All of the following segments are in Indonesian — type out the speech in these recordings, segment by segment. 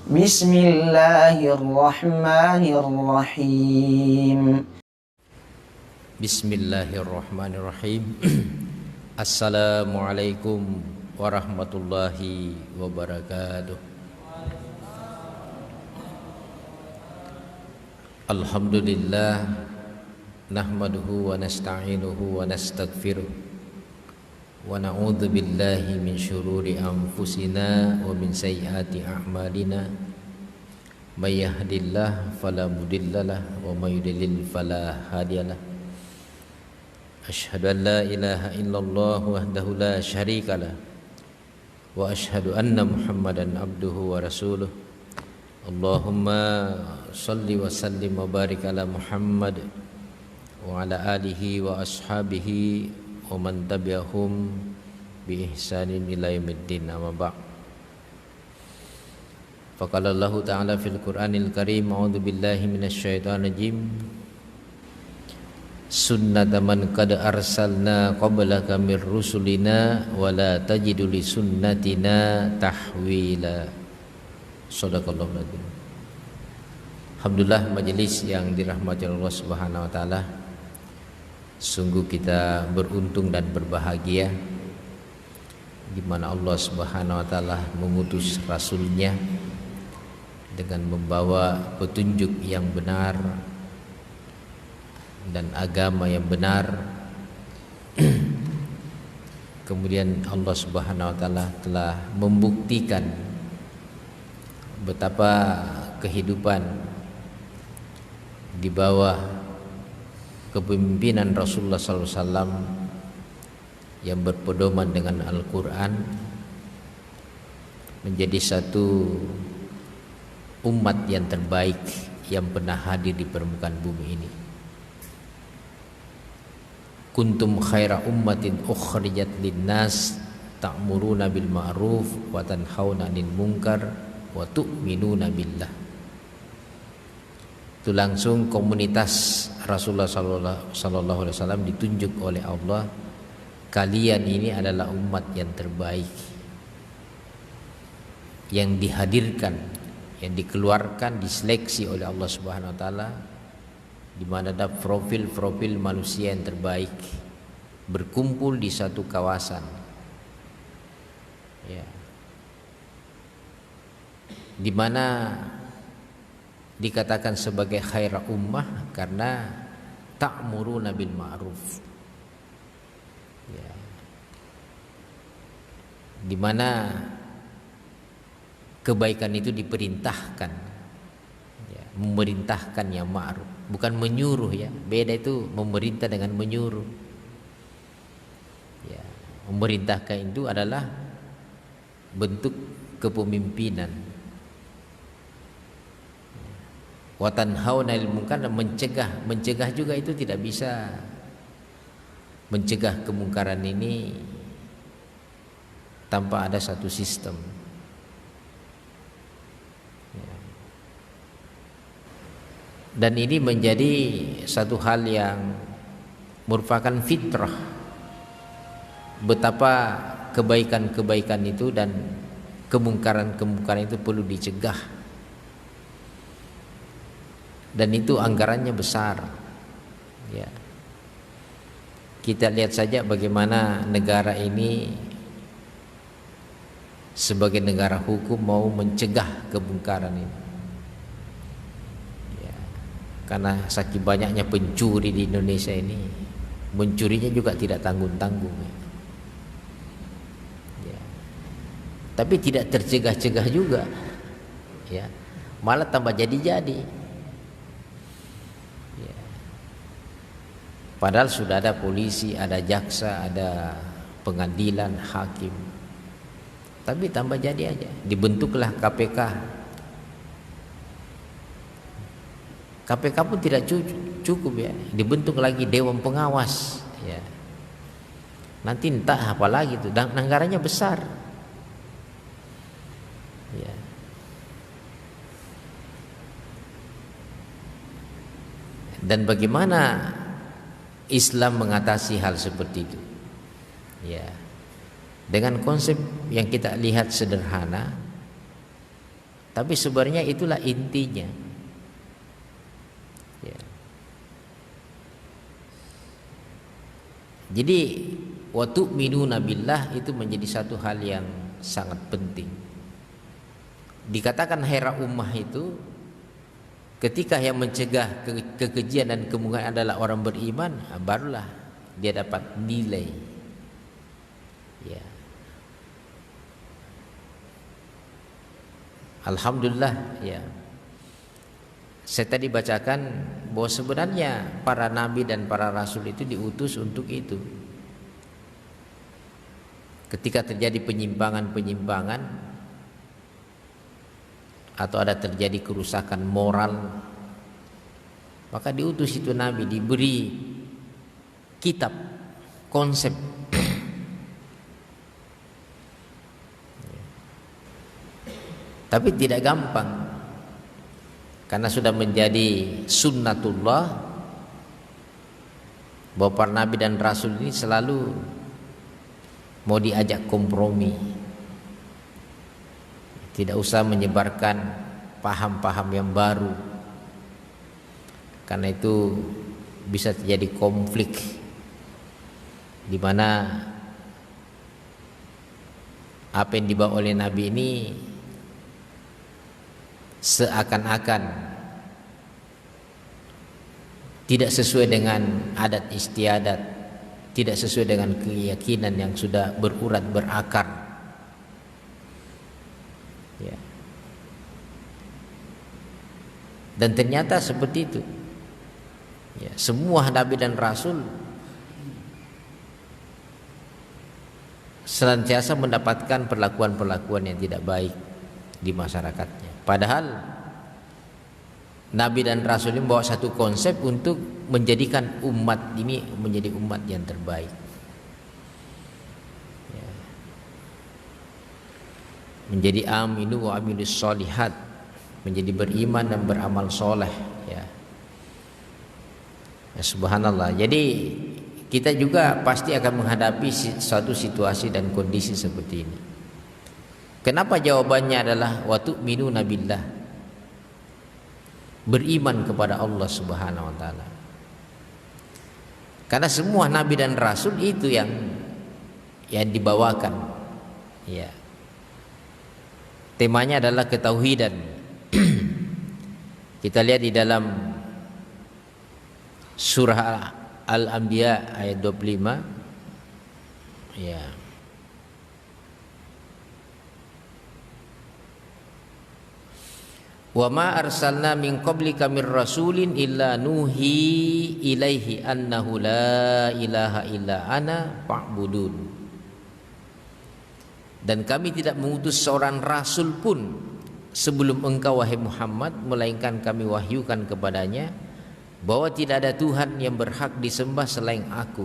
Bismillahirrahmanirrahim. Bismillahirrahmanirrahim. Assalamualaikum warahmatullahi wabarakatuh. Alhamdulillah, nahmaduhu wa nasta'inuhu wa nastaghfiruh wa na'udzu billahi min syururi anfusina wa min sayyiati a'malina. May yahdihillahu fala mudhillalah wa may yudlil fala hadiyalah. Asyhadu an la ilaha illallah wahdahu la syarikalah wa asyhadu anna Muhammadan abduhu wa rasuluh. Allahumma shalli wa sallim wa barik ala Muhammad wa ala alihi wa ashabihi wa man tabi'ahum bi ihsanin ila yaumiddin, amma ba'd. Faqala Allah ta'ala fil Qur'anil Karim, a'udzu billahi minasyaitonir rajim. Sunnata man qad arsalna qablaka mir rusulina wa la tajidu li sunnatina tahwila. Shadaqallahu alazim. Alhamdulillah, majelis yang dirahmati Allah Subhanahu wa taala. Sungguh kita beruntung dan berbahagia di mana Allah Subhanahu wa taala mengutus rasulnya dengan membawa petunjuk yang benar dan agama yang benar. Kemudian Allah Subhanahu wa taala telah membuktikan betapa kehidupan di bawah kepemimpinan Rasulullah SAW yang berpedoman dengan Al-Quran menjadi satu umat yang terbaik yang pernah hadir di permukaan bumi ini. Kuntum khaira ummatin ukhrijat linnas ta'muruna bil ma'ruf wa tanhauna 'anil munkar wa tu'minuna billah. Itu langsung komunitas Rasulullah sallallahu alaihi wasallam ditunjuk oleh Allah, kalian ini adalah umat yang terbaik, yang dihadirkan, yang dikeluarkan, diseleksi oleh Allah Subhanahu wa taala, di mana ada profil-profil manusia yang terbaik berkumpul di satu kawasan. Ya. Di mana dikatakan sebagai khaira ummah karena ta'muruna bil ma'ruf. Ya. Di mana kebaikan itu diperintahkan. Ya, memerintahkan yang ma'ruf, bukan menyuruh ya. Beda itu memerintah dengan menyuruh. Ya, memerintahkan itu adalah bentuk kepemimpinan. Wa tanhauna 'anil munkar, mencegah juga itu tidak bisa. Mencegah kemungkaran ini tanpa ada satu sistem. Dan ini menjadi satu hal yang merupakan fitrah. Betapa kebaikan-kebaikan itu dan kemungkaran-kemungkaran itu perlu dicegah. Dan itu anggarannya besar. Ya. Kita lihat saja bagaimana negara ini sebagai negara hukum mau mencegah kemungkaran ini. Ya. Karena saking banyaknya pencuri di Indonesia ini, mencurinya juga tidak tanggung-tanggung. Ya. Tapi tidak tercegah-cegah juga. Ya. Malah tambah jadi-jadi. Padahal sudah ada polisi, ada jaksa, ada pengadilan, hakim. Tapi tambah jadi aja. Dibentuklah KPK. KPK pun tidak cukup ya. Dibentuk lagi Dewan Pengawas. Ya. Nanti entah apa lagi itu. Dan anggarannya besar. Ya. Dan bagaimana Islam mengatasi hal seperti itu? Ya, dengan konsep yang kita lihat sederhana, Tapi sebenarnya itulah intinya. Ya. Jadi wa tu'minuna billah itu menjadi satu hal yang sangat penting. Dikatakan hera ummah itu ketika yang mencegah kekejian dan kemungkaran adalah orang beriman, barulah dia dapat nilai. Ya. Alhamdulillah, ya. Saya tadi bacakan bahwa sebenarnya para nabi dan para rasul itu diutus untuk itu. Ketika terjadi penyimpangan-penyimpangan atau ada terjadi kerusakan moral, maka diutus itu nabi, diberi kitab, konsep. Tapi tidak gampang, karena sudah menjadi sunnatullah bahwa para nabi dan rasul ini selalu mau diajak kompromi. Tidak usah menyebarkan paham-paham yang baru, karena itu bisa terjadi konflik di mana apa yang dibawa oleh nabi ini seakan-akan tidak sesuai dengan adat istiadat, tidak sesuai dengan keyakinan yang sudah berurat berakar. Ya. Dan ternyata seperti itu. Ya, semua nabi dan rasul senantiasa mendapatkan perlakuan-perlakuan yang tidak baik di masyarakatnya. Padahal nabi dan rasul ini membawa satu konsep untuk menjadikan umat ini menjadi umat yang terbaik. Ya. Menjadi aminu wa amilus sholihat, menjadi beriman dan beramal soleh. Ya. Ya, subhanallah. Jadi kita juga pasti akan menghadapi suatu situasi dan kondisi seperti ini. Kenapa jawabannya adalah wa tu'minuna billah, beriman kepada Allah Subhanahu wa taala. Karena semua nabi dan rasul itu yang dibawakan. Ya. Temanya adalah ketauhidan. Kita lihat di dalam surah Al-Anbiya ayat 25. Ya. Wa ma arsalna min qablika mir rasulin illa nuhi ilaihi annahu la ilaha illa ana fa'budun. Dan kami tidak mengutus seorang rasul pun sebelum engkau wahai Muhammad, melainkan kami wahyukan kepadanya bahwa tidak ada Tuhan yang berhak disembah selain aku,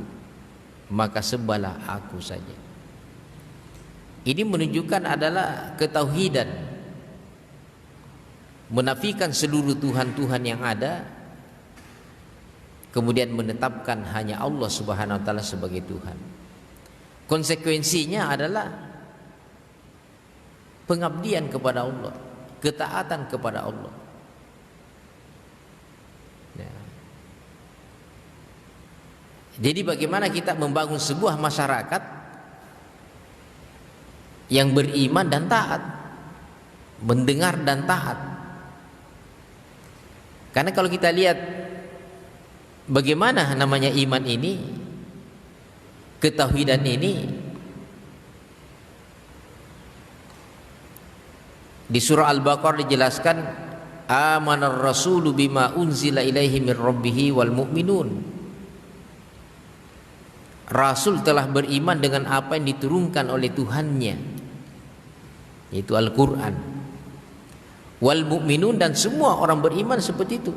maka sembahlah aku saja. Ini menunjukkan adalah ketauhidan, menafikan seluruh Tuhan-Tuhan yang ada, kemudian menetapkan hanya Allah Subhanahu wa taala sebagai Tuhan. Konsekuensinya adalah pengabdian kepada Allah, ketaatan kepada Allah. Ya. Jadi bagaimana kita membangun sebuah masyarakat yang beriman dan taat, mendengar dan taat. Karena kalau kita lihat bagaimana namanya iman ini, ketauhidan ini, di surah Al-Baqarah dijelaskan amanar rasulu bima unzila ilaihi mir rabbih wal mu'minun. Rasul telah beriman dengan apa yang diturunkan oleh Tuhannya, yaitu Al-Quran. Wal mu'minun, dan semua orang beriman seperti itu.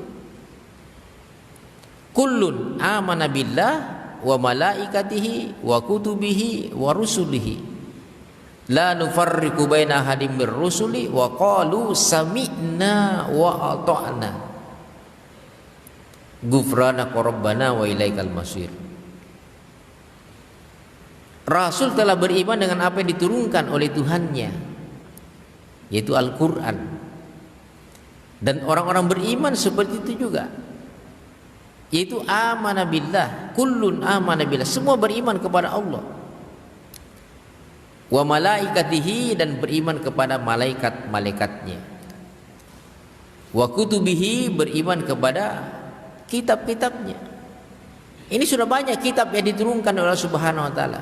Kullun amana billah wa malaikatihi wa kutubihi wa rusulihi la nufarriqu baina ahadin mir rusuli wa qalu sami'na wa ata'na ghufranaka rabbana wa ilaikal masir. Rasul telah beriman dengan apa yang diturunkan oleh Tuhannya, yaitu Al-Quran. Dan orang-orang beriman seperti itu juga, yaitu amana billah, kullun amana billah, semua beriman kepada Allah, wa malaikatihi, dan beriman kepada malaikat-malaikatnya, wa kutubihi, beriman kepada kitab-kitabnya. Ini sudah banyak kitab yang diturunkan oleh Allah Subhanahu wa taala.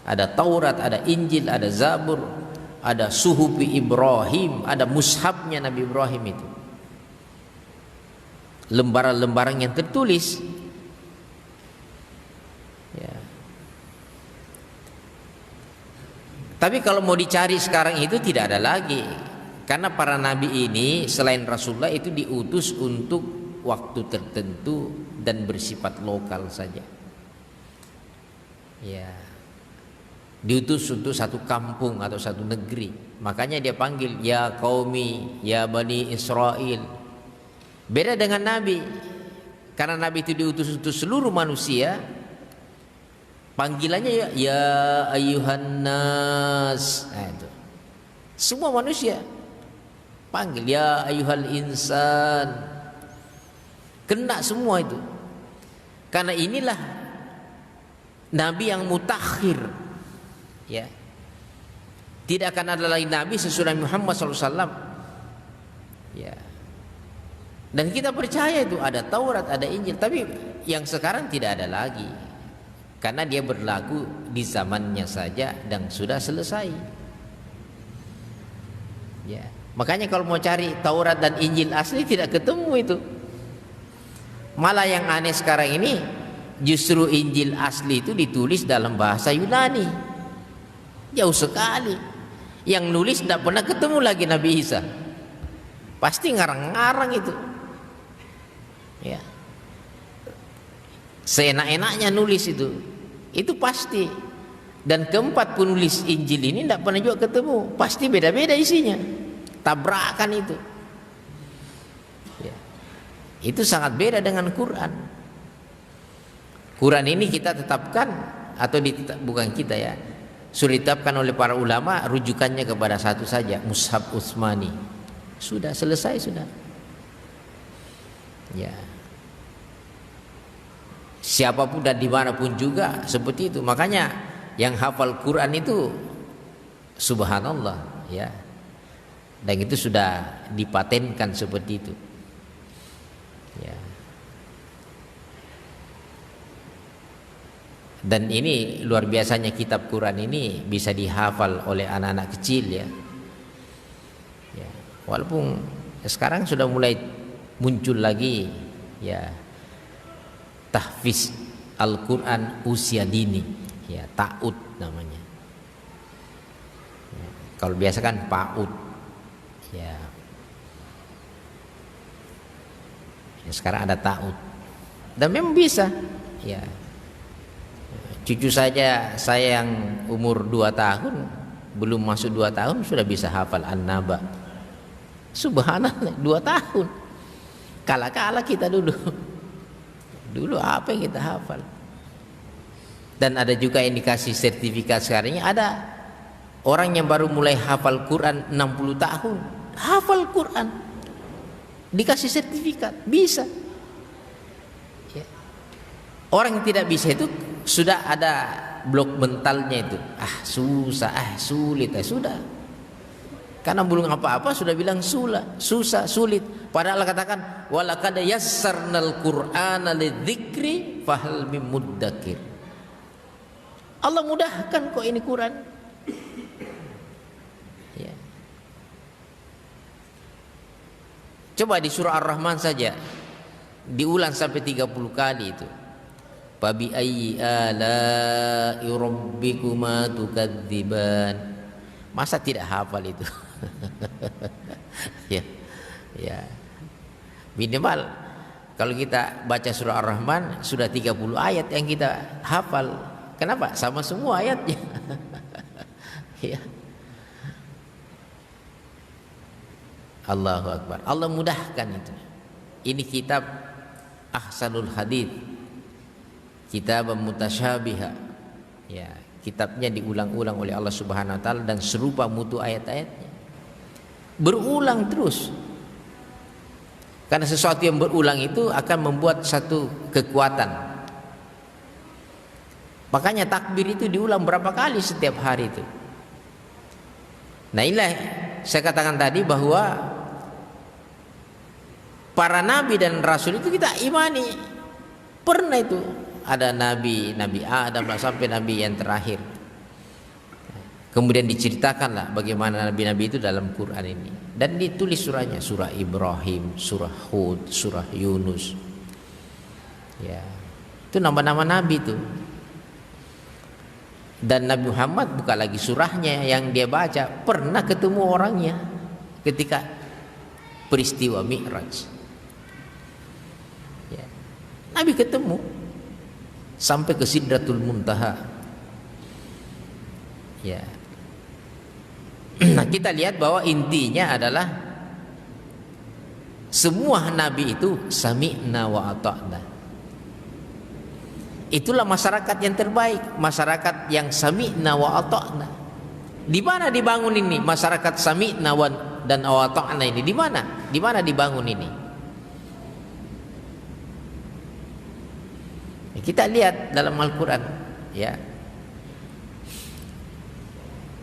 Ada Taurat, ada Injil, ada Zabur, ada Suhufi Ibrahim, ada mushafnya Nabi Ibrahim itu, lembaran-lembaran yang tertulis. Ya. Tapi kalau mau dicari sekarang itu tidak ada lagi, karena para nabi ini selain Rasulullah itu diutus untuk waktu tertentu dan bersifat lokal saja. Ya, diutus untuk satu kampung atau satu negeri. Makanya dia panggil ya qaumi, ya bani Israel. Beda dengan Nabi, karena Nabi itu diutus untuk seluruh manusia. Panggilannya ya ayyuhan nas. Nah, itu semua manusia panggil ya ayyuhal insan, kena semua itu. Karena inilah Nabi yang mutakhir, ya. Tidak akan ada lagi Nabi sesudah Muhammad SAW, ya. Dan kita percaya itu ada Taurat, ada Injil, tapi yang sekarang tidak ada lagi, karena dia berlaku di zamannya saja dan sudah selesai. Ya, makanya kalau mau cari Taurat dan Injil asli tidak ketemu itu. Malah yang aneh sekarang ini, justru Injil asli itu ditulis dalam bahasa Yunani. Jauh sekali. Yang nulis tidak pernah ketemu lagi Nabi Isa. Pasti ngarang-ngarang itu. Ya, seenak-enaknya nulis itu pasti. Dan keempat penulis Injil ini tidak pernah juga ketemu, pasti beda-beda isinya, tabrakan itu. Ya, itu sangat beda dengan Quran. Quran ini kita tetapkan, atau bukan kita ya, sudah ditetapkan oleh para ulama, rujukannya kepada satu saja, Mushaf Utsmani. Sudah selesai sudah. Ya, siapapun dan dimanapun juga seperti itu. Makanya yang hafal Quran itu subhanallah, ya. Dan itu sudah dipatenkan seperti itu, ya. Dan ini luar biasanya kitab Quran ini bisa dihafal oleh anak-anak kecil, ya. Ya, walaupun sekarang sudah mulai muncul lagi, ya, tahfiz Al-Quran usia dini, ya, ta'ud namanya. Ya, kalau biasa kan PAUD, ya. Ya, sekarang ada ta'ud, dan memang bisa, ya. Cucu saja, saya yang umur 2 tahun, belum masuk 2 tahun sudah bisa hafal An-Naba. Subhanallah, 2 tahun. Kala-kala kita dulu apa yang kita hafal. Dan ada juga yang dikasih sertifikat sekarang ini, ada orang yang baru mulai hafal Quran 60 tahun hafal Quran, dikasih sertifikat, bisa, ya. Orang yang tidak bisa itu sudah ada blok mentalnya itu, susah, sulit, sudah. Karena belum apa-apa sudah bilang susah, sulit. Padahal Allah katakan walaqad yassarnal Qur'ana lidzikri fahal mim muddakir. Allah mudahkan kok ini Quran. Ya. Coba di surah Ar-Rahman saja diulang sampai 30 kali itu. Fabi ayyi ala'i rabbikuma tukadziban. Masa tidak hafal itu? Ya, ya. Minimal kalau kita baca surah Ar-Rahman sudah 30 ayat yang kita hafal. Kenapa? Sama semua ayatnya. Ya. Allahu Akbar. Allah mudahkan itu. Ini kitab Ahsanul Hadits, kitab mutasyabiha. Ya, kitabnya diulang-ulang oleh Allah Subhanahu wa taala dan serupa mutu ayat-ayatnya. Berulang terus. Karena sesuatu yang berulang itu akan membuat satu kekuatan. Makanya takbir itu diulang berapa kali setiap hari itu. Nah inilah saya katakan tadi bahwa para nabi dan rasul itu kita imani. Pernah itu ada Nabi Adam sampai Nabi yang terakhir. Kemudian diceritakanlah bagaimana nabi-nabi itu dalam Quran ini. Dan ditulis surahnya, surah Ibrahim, surah Hud, surah Yunus. Ya. Itu nama-nama nabi itu. Dan Nabi Muhammad bukan lagi surahnya yang dia baca, pernah ketemu orangnya ketika peristiwa Mi'raj. Ya. Nabi ketemu sampai ke Sidratul Muntaha. Ya. Nah, kita lihat bahwa intinya adalah semua nabi itu sami'na wa ata'na. Itulah masyarakat yang terbaik, masyarakat yang sami'na wa ata'na. Di mana dibangun ini masyarakat sami'na dan wa ata'na ini? Di mana? Di mana dibangun ini? Kita lihat dalam Al-Quran, ya,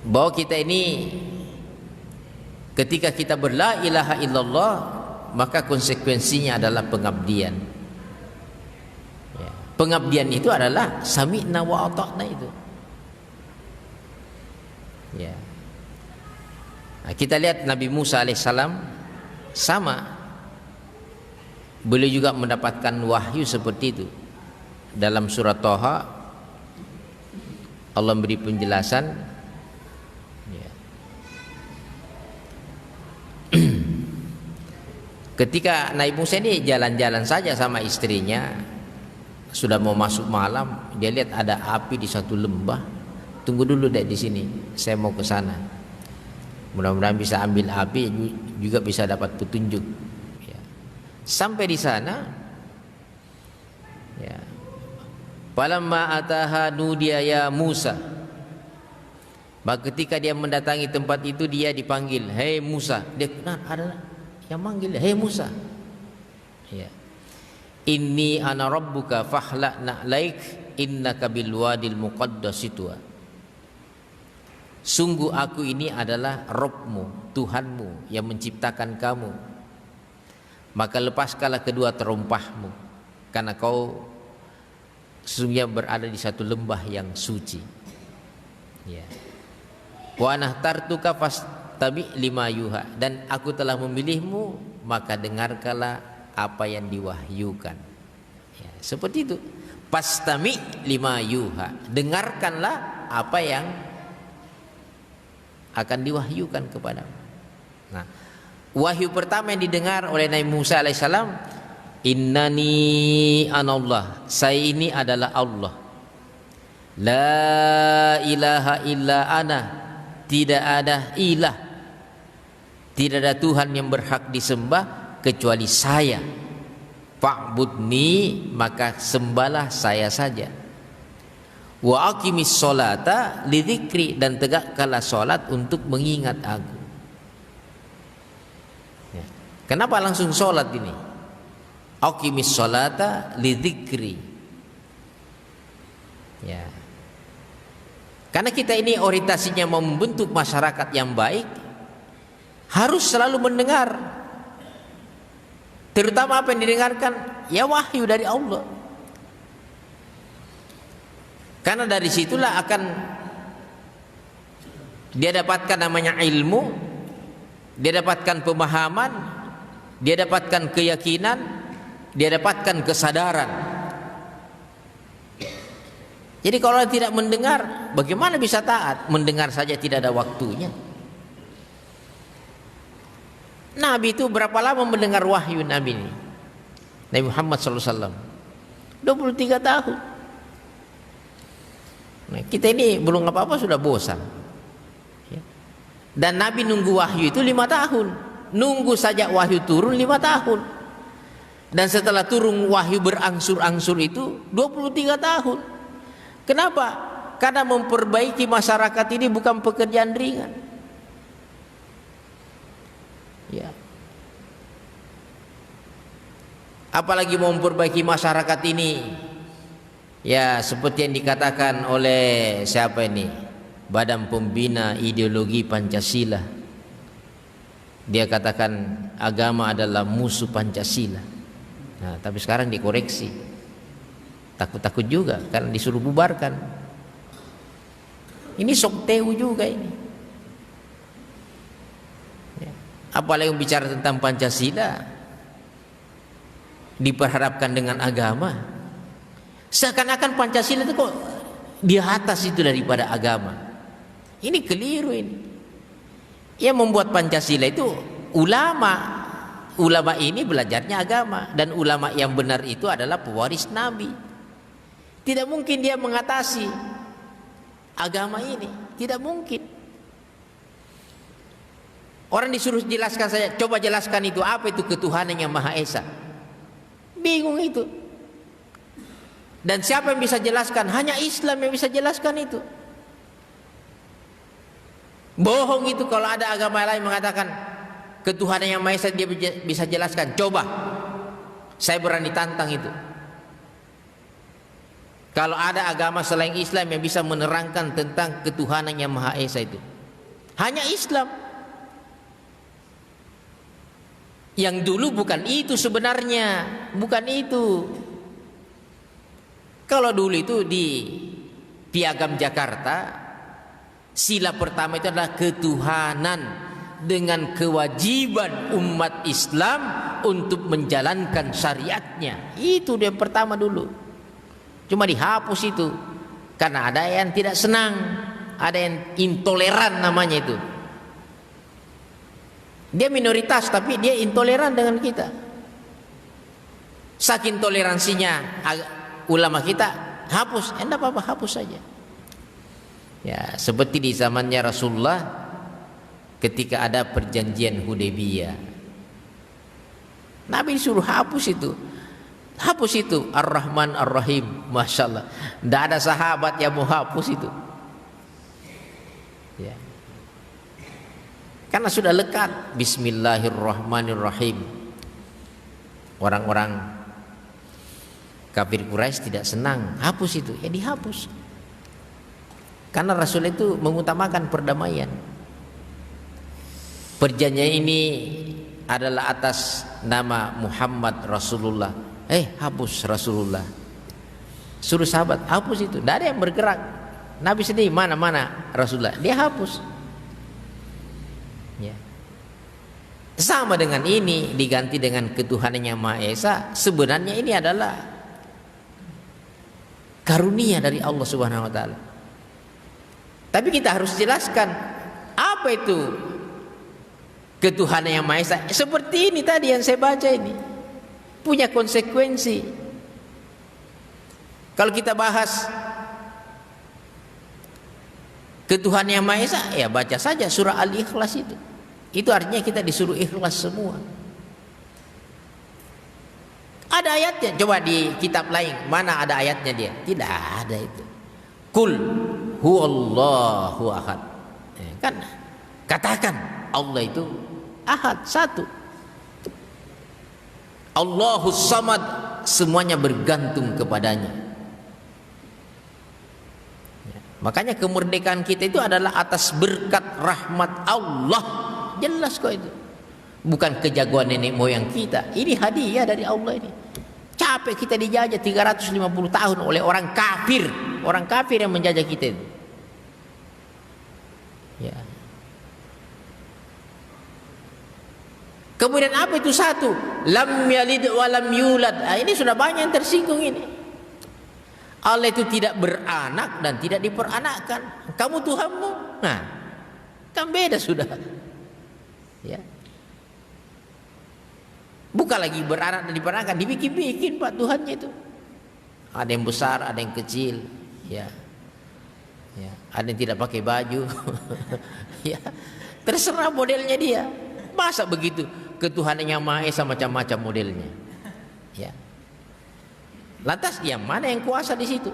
bahwa kita ini ketika kita berla ilaha illallah, maka konsekuensinya adalah pengabdian. Ya. Pengabdian itu adalah sami'na wa ata'na itu. Ya. Nah, kita lihat Nabi Musa alaihissalam sama, beliau juga mendapatkan wahyu seperti itu. Dalam surat Thaha Allah beri penjelasan, ya. Ketika Nabi Musa ini jalan-jalan saja sama istrinya, sudah mau masuk malam, dia lihat ada api di satu lembah. Tunggu dulu deh di sini, saya mau ke sana. Mudah-mudahan bisa ambil api, juga bisa dapat petunjuk. Ya. Sampai di sana, ya. Falamma ataha nudiya ya Musa. Maka ketika dia mendatangi tempat itu, dia dipanggil, "Hei Musa." Dia kenal ada yang manggil, "Hei Musa." Ya. "Inni ana rabbuka fahla na'laik innaka bil wadil muqaddasi tuwa." Sungguh aku ini adalah Rabbmu, Tuhanmu yang menciptakan kamu. Maka lepaskanlah kedua terompahmu, karena kau sesungguhnya berada di satu lembah yang suci. Ya. Wa nahtartuka fastabi lima yuha, dan aku telah memilihmu, maka dengarkanlah apa yang diwahyukan. Ya, seperti itu. Fastami lima yuha, dengarkanlah apa yang akan diwahyukan kepadamu. Nah, wahyu pertama yang didengar oleh Nabi Musa alaihissalam, "Innani anallah." Saya ini adalah Allah. La ilaha illa ana. Tidak ada ilah, tidak ada Tuhan yang berhak disembah kecuali saya. Fa'budni, maka sembahlah saya saja. Wa aqimis sholata lidzikri, dan tegakkanlah sholat untuk mengingat aku. Ya. Kenapa langsung sholat ini? Aqimis sholata lidzikri. Ya. Karena kita ini orientasinya mau membentuk masyarakat yang baik, harus selalu mendengar. Terutama apa yang didengarkan, ya wahyu dari Allah. Karena dari situlah akan dia dapatkan namanya ilmu, dia dapatkan pemahaman, dia dapatkan keyakinan, dia dapatkan kesadaran. Jadi kalau tidak mendengar, bagaimana bisa taat? Mendengar saja tidak ada waktunya. Nabi itu berapa lama mendengar wahyu Nabi ini? Nabi Muhammad SAW 23 tahun. Nah, kita ini belum apa-apa sudah bosan. Dan Nabi nunggu wahyu itu 5 tahun. Nunggu saja wahyu turun 5 tahun. Dan setelah turun wahyu berangsur-angsur itu 23 tahun. Kenapa? Karena memperbaiki masyarakat ini bukan pekerjaan ringan. Ya. apalagi mau memperbaiki masyarakat ini. Ya, seperti yang dikatakan oleh siapa ini? Badan Pembina Ideologi Pancasila. Dia katakan agama adalah musuh Pancasila. Nah, tapi sekarang dikoreksi. Takut-takut juga karena disuruh bubarkan. Ini sok teu juga ini. Ya. Apalagi bicara tentang Pancasila diperharapkan dengan agama. Seakan-akan Pancasila itu kok di atas itu daripada agama. Ini keliru ini. Yang membuat Pancasila itu ulama. Ulama ini belajarnya agama, dan ulama yang benar itu adalah pewaris Nabi. Tidak mungkin dia mengatasi agama ini, tidak mungkin. Orang disuruh jelaskan saja, coba jelaskan itu apa itu ketuhanan yang Maha Esa. Bingung itu. Dan siapa yang bisa jelaskan? Hanya Islam yang bisa jelaskan itu. Bohong itu kalau ada agama lain mengatakan ketuhanan yang Maha Esa dia bisa jelaskan. Coba, saya berani tantang itu. Kalau ada agama selain Islam yang bisa menerangkan tentang ketuhanan yang Maha Esa itu, hanya Islam. Yang dulu bukan itu sebenarnya, bukan itu. Kalau dulu itu di Piagam Jakarta, sila pertama itu adalah ketuhanan dengan kewajiban umat Islam untuk menjalankan syariatnya. Itu yang pertama dulu. Cuma dihapus itu karena ada yang tidak senang, ada yang intoleran namanya itu. Dia minoritas tapi dia intoleran dengan kita. Saking toleransinya ulama kita hapus, enggak apa-apa, hapus saja. Ya, seperti di zamannya Rasulullah ketika ada perjanjian Hudaybiyah. Nabi disuruh hapus itu. Hapus itu Ar-Rahman Ar-Rahim. Masya Allah, tidak ada sahabat yang mau hapus itu ya. Karena sudah lekat. Bismillahirrahmanirrahim. Orang-orang kafir Quraisy tidak senang, hapus itu, ya dihapus. Karena Rasul itu mengutamakan perdamaian. Perjanjian ini adalah atas nama Muhammad Rasulullah. Hapus Rasulullah. Suruh sahabat hapus itu, tidak ada yang bergerak. Nabi sendiri mana Rasulullah, dia hapus. Ya. Sama dengan ini diganti dengan ketuhanan yang Maha Esa. Sebenarnya ini adalah karunia dari Allah Subhanahu wa taala. Tapi kita harus jelaskan apa itu ketuhanan yang Maha Esa. Seperti ini tadi yang saya baca ini, punya konsekuensi. Kalau kita bahas ketuhanan yang Maha Esa, ya baca saja surah Al-Ikhlas itu. Itu artinya kita disuruh ikhlas semua. Ada ayatnya, coba di kitab lain mana ada ayatnya dia? Tidak ada itu. Qul huwallahu ahad. Kan katakan Allah itu ahad, satu. Allahus samad, semuanya bergantung kepadanya. Makanya kemerdekaan kita itu adalah atas berkat rahmat Allah. Jelas kok itu. Bukan kejagoan nenek moyang kita. Ini hadiah dari Allah ini. Capek kita dijajah 350 tahun oleh orang kafir. Orang kafir yang menjajah kita itu. Ya. Kemudian apa itu satu? Lam yalid wa lam yulad. Ini sudah banyak yang tersinggung ini. Allah itu tidak beranak dan tidak diperanakkan. Kamu Tuhanmu. Nah, kan beda sudah. Ya. Bukan lagi beranak dan diperanakkan, dibikin-bikin Pak Tuhannya itu. Ada yang besar, ada yang kecil, ya. Ya, ada yang tidak pakai baju. Ya, terserah modelnya dia. Masa begitu? Ketuhanan yang Maha Esa macam-macam modelnya. Ya. Lantas yang mana yang kuasa di situ?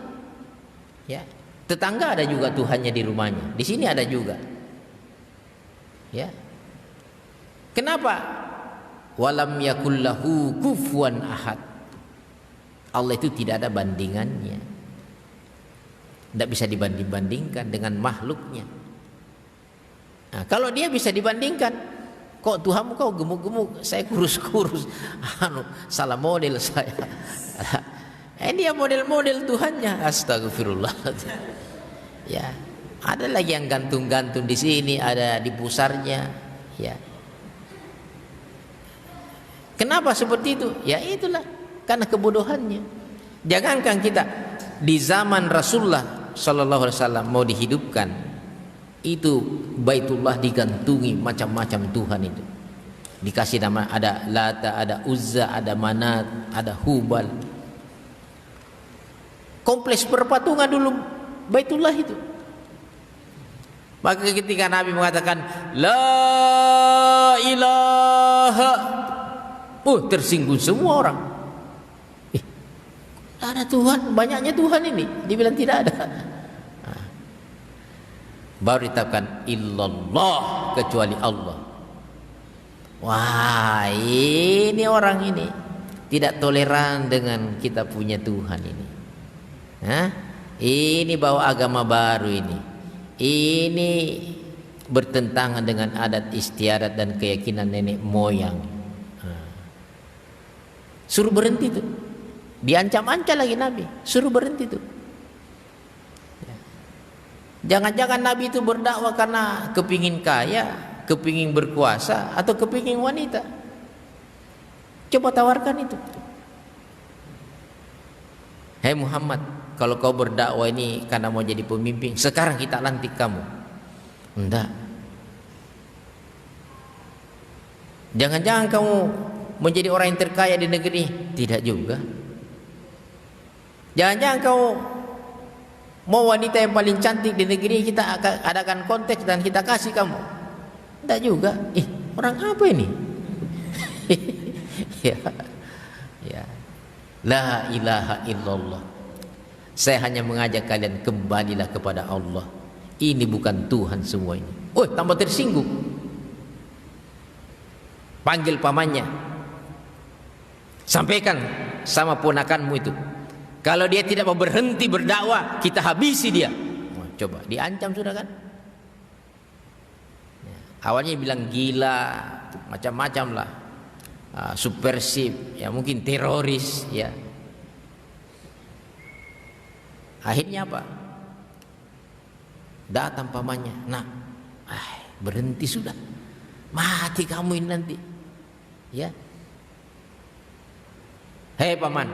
Ya. Tetangga ada juga Tuhannya di rumahnya. Di sini ada juga. Ya. Kenapa? Walam yakullahu kufuwan ahad. Allah itu tidak ada bandingannya. Tidak bisa dibanding-bandingkan dengan makhluknya. Nah, kalau dia bisa dibandingkan, kok Tuhanmu kau gemuk-gemuk, saya kurus-kurus, salah model saya. Dia model-model Tuhannya. Astagfirullah. Ya, ada lagi yang gantung-gantung di sini, ada di pusarnya. Ya. Kenapa seperti itu? Ya itulah, karena kebodohannya. Jangankan kita di zaman Rasulullah Sallallahu Alaihi Wasallam mau dihidupkan, itu Baitullah digantungi macam-macam Tuhan itu. Dikasih nama, ada Lata, ada Uzza, ada Manat, ada Hubal. Kompleks perpatungan dulu Baitullah itu. Maka ketika Nabi mengatakan La ilaha, tersinggung semua orang. Ada Tuhan, banyaknya Tuhan ini, dibilang tidak ada. Baru ditetapkan illallah, kecuali Allah. Wah, ini orang ini tidak toleran dengan kita punya Tuhan ini. Ini bawa agama baru ini. Ini bertentangan dengan adat istiadat dan keyakinan nenek moyang. Suruh berhenti tuh. Diancam-ancam lagi Nabi, suruh berhenti tuh. Jangan-jangan Nabi itu berdakwah karena kepingin kaya, kepingin berkuasa, atau kepingin wanita. Coba tawarkan itu. Hei Muhammad, kalau kau berdakwah ini karena mau jadi pemimpin, sekarang kita lantik kamu. Enggak. Jangan-jangan kamu menjadi orang yang terkaya di negeri? Tidak juga. Jangan-jangan kau mau wanita yang paling cantik di negeri, kita akan adakan kontes dan kita kasih kamu? Tidak juga. Orang apa ini? Ya. La ilaha illallah. Saya hanya mengajak kalian kembalilah kepada Allah. Ini bukan Tuhan semua ini. Tambah tersinggung. Panggil pamannya. Sampaikan sama ponakanmu itu. Kalau dia tidak mau berhenti berdakwah, kita habisi dia. Coba, diancam sudah kan? Awalnya bilang gila, macam-macam lah, subversif, ya mungkin teroris, ya. Akhirnya apa? Datang pamannya, berhenti sudah, mati kamu ini nanti, ya. Hei paman,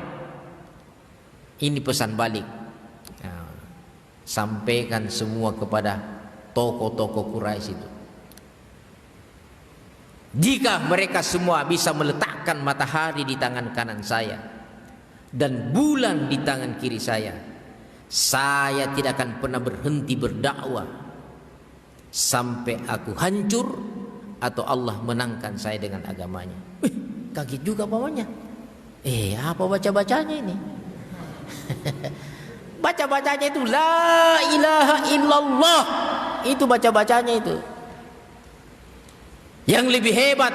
ini pesan balik. Sampaikan semua kepada tokoh-tokoh Quraisy itu. Jika mereka semua bisa meletakkan matahari di tangan kanan saya dan bulan di tangan kiri saya tidak akan pernah berhenti berdakwah sampai aku hancur atau Allah menangkan saya dengan agamanya. Kaget juga pamannya. Apa baca-bacanya ini? Baca-bacanya itu la ilaha illallah. Itu baca-bacanya itu. Yang lebih hebat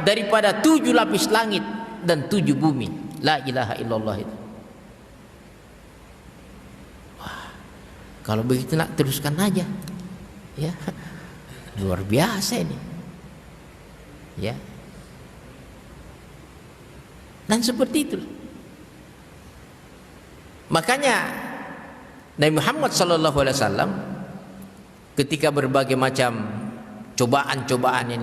daripada 7 lapis langit dan 7 bumi. La ilaha illallah itu. Wah, kalau begitu nak teruskan aja. Ya. Luar biasa ini. Ya. Dan seperti itu. Makanya Nabi Muhammad SAW ketika berbagai macam cobaan-cobaan yang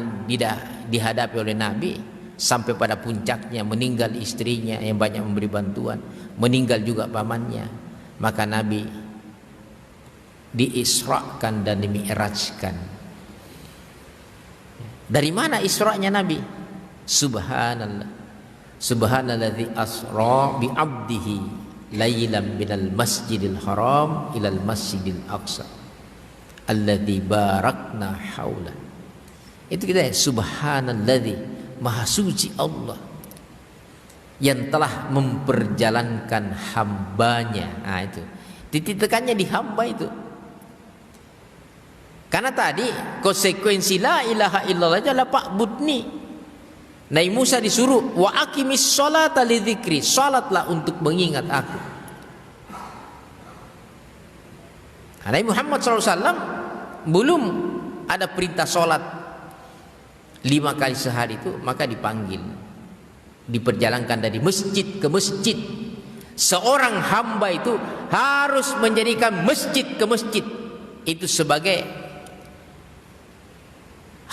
dihadapi oleh Nabi, sampai pada puncaknya meninggal istrinya yang banyak memberi bantuan, meninggal juga pamannya, maka Nabi diisrakan dan dimi'rajkan. Dari mana isra'nya Nabi? Subhanallah, subhanalladzi asra bi 'abdihi lailan minal masjidil haram ilal masjidil aqsa alladzi barakna haula. Itu kita subhanalladzi, maha suci Allah yang telah memperjalankan hambanya. Itu titik tekannya di hamba itu. Karena tadi konsekuensi la ilaha illallah adalah pak budni, Nabi Musa disuruh wa aqimis sholata lidzikri, salatlah untuk mengingat aku. Nabi Muhammad SAW belum ada perintah sholat 5 kali sehari itu, maka dipanggil, diperjalankan dari masjid ke masjid. Seorang hamba itu harus menjadikan masjid ke masjid itu sebagai